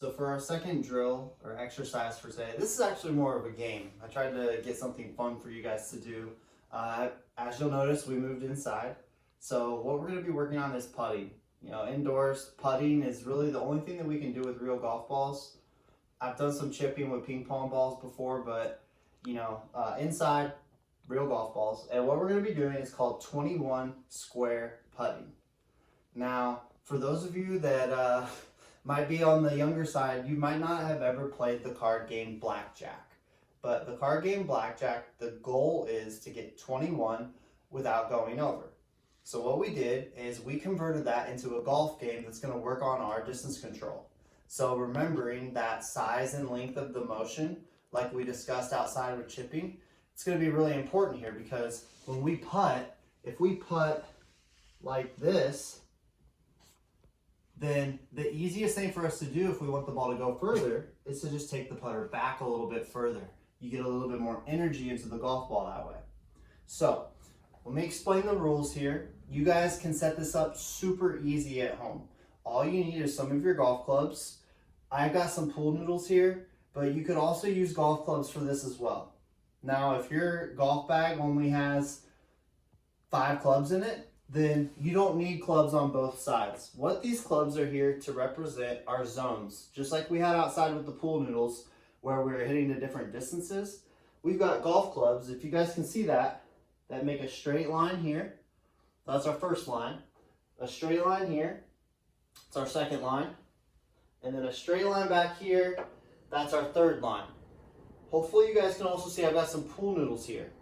So for our second drill or exercise for today, this is actually more of a game. I tried to get something fun for you guys to do. As you'll notice, we moved inside. So what we're going to be working on is putting. You know, indoors, putting is really the only thing that we can do with real golf balls. I've done some chipping with ping pong balls before, but inside, real golf balls. And what we're going to be doing is called 21 square putting. Now, for those of you that might be on the younger side, you might not have ever played the card game Blackjack. But the card game Blackjack, the goal is to get 21 without going over. So what we did is we converted that into a golf game that's going to work on our distance control. So remembering that size and length of the motion, like we discussed outside with chipping, it's going to be really important here because when we putt, if we putt like this, then the easiest thing for us to do if we want the ball to go further is to just take the putter back a little bit further. You get a little bit more energy into the golf ball that way. So let me explain the rules here. You guys can set this up super easy at home. All you need is some of your golf clubs. I've got some pool noodles here, but you could also use golf clubs for this as well. Now, if your golf bag only has 5 clubs in it, then you don't need clubs on both sides. What these clubs are here to represent are zones. Just like we had outside with the pool noodles where we were hitting to different distances, we've got golf clubs, if you guys can see that make a straight line here. That's our first line. A straight line here, it's our second line. And then a straight line back here, that's our third line. Hopefully you guys can also see I've got some pool noodles here.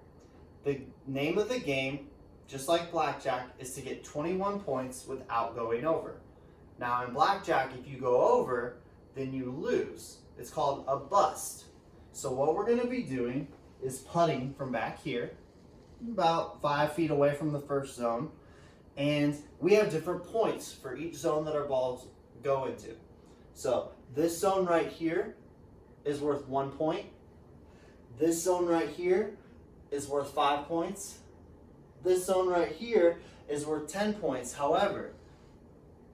The name of the game, just like Blackjack, is to get 21 points without going over. Now in Blackjack, if you go over, then you lose. It's called a bust. So what we're going to be doing is putting from back here, about 5 feet away from the first zone. And we have different points for each zone that our balls go into. So this zone right here is worth 1 point. This zone right here is worth 5 points. This zone right here is worth 10 points. However,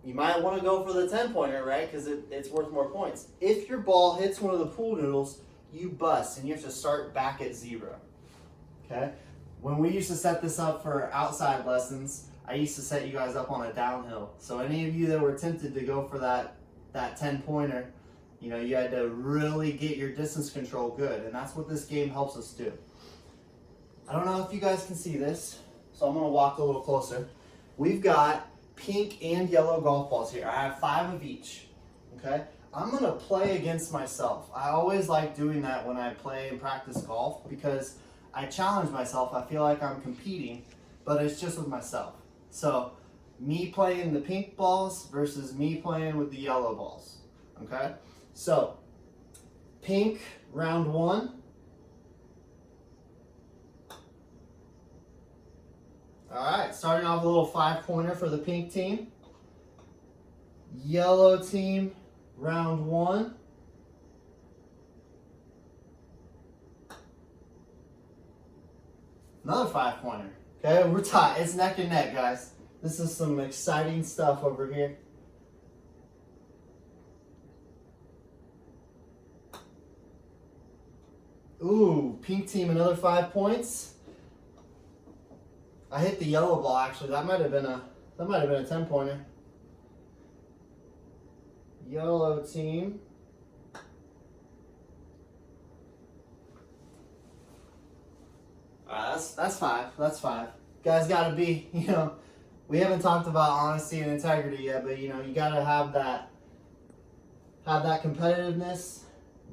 you might want to go for the 10-pointer, right? Because it's worth more points. If your ball hits one of the pool noodles, you bust and you have to start back at 0. Okay? When we used to set this up for outside lessons, I used to set you guys up on a downhill. So any of you that were tempted to go for that 10-pointer, you know, you had to really get your distance control good. And that's what this game helps us do. I don't know if you guys can see this, so I'm going to walk a little closer. We've got pink and yellow golf balls here. I have 5 of each, okay? I'm going to play against myself. I always like doing that when I play and practice golf because I challenge myself. I feel like I'm competing, but it's just with myself. So me playing the pink balls versus me playing with the yellow balls, okay? So pink, round 1. All right, starting off a little 5-pointer for the pink team. Yellow team, round 1. Another 5-pointer. Okay, we're tied. It's neck and neck, guys. This is some exciting stuff over here. Ooh, pink team, another 5 points. I hit the yellow ball actually. That might have been a 10-pointer. Yellow team. That's 5. That's 5. Guys gotta be, we haven't talked about honesty and integrity yet, but you gotta have that competitiveness.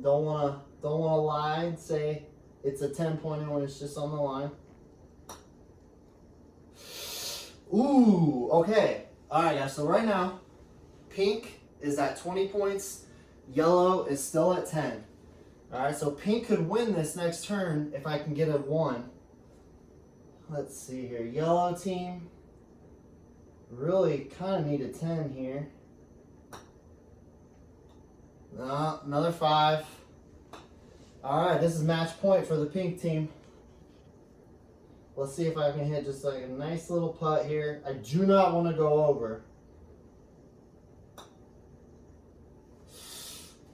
Don't wanna lie and say it's a 10-pointer when it's just on the line. Ooh, okay. All right, guys, so right now, pink is at 20 points. Yellow is still at 10. All right, so pink could win this next turn if I can get a 1. Let's see here. Yellow team really kind of need a 10 here. No, another 5. All right, this is match point for the pink team. Let's see if I can hit just like a nice little putt here. I do not want to go over.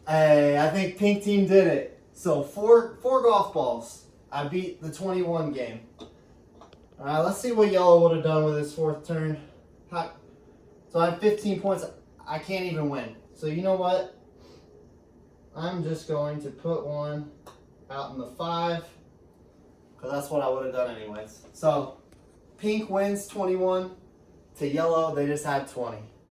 Hey, I think pink team did it. So four golf balls. I beat the 21 game. All right, let's see what yellow would have done with his fourth turn. So I have 15 points. I can't even win. So you know what? I'm just going to put one out in the 5, because that's what I would have done anyways. So pink wins 21 to yellow. They just had 20.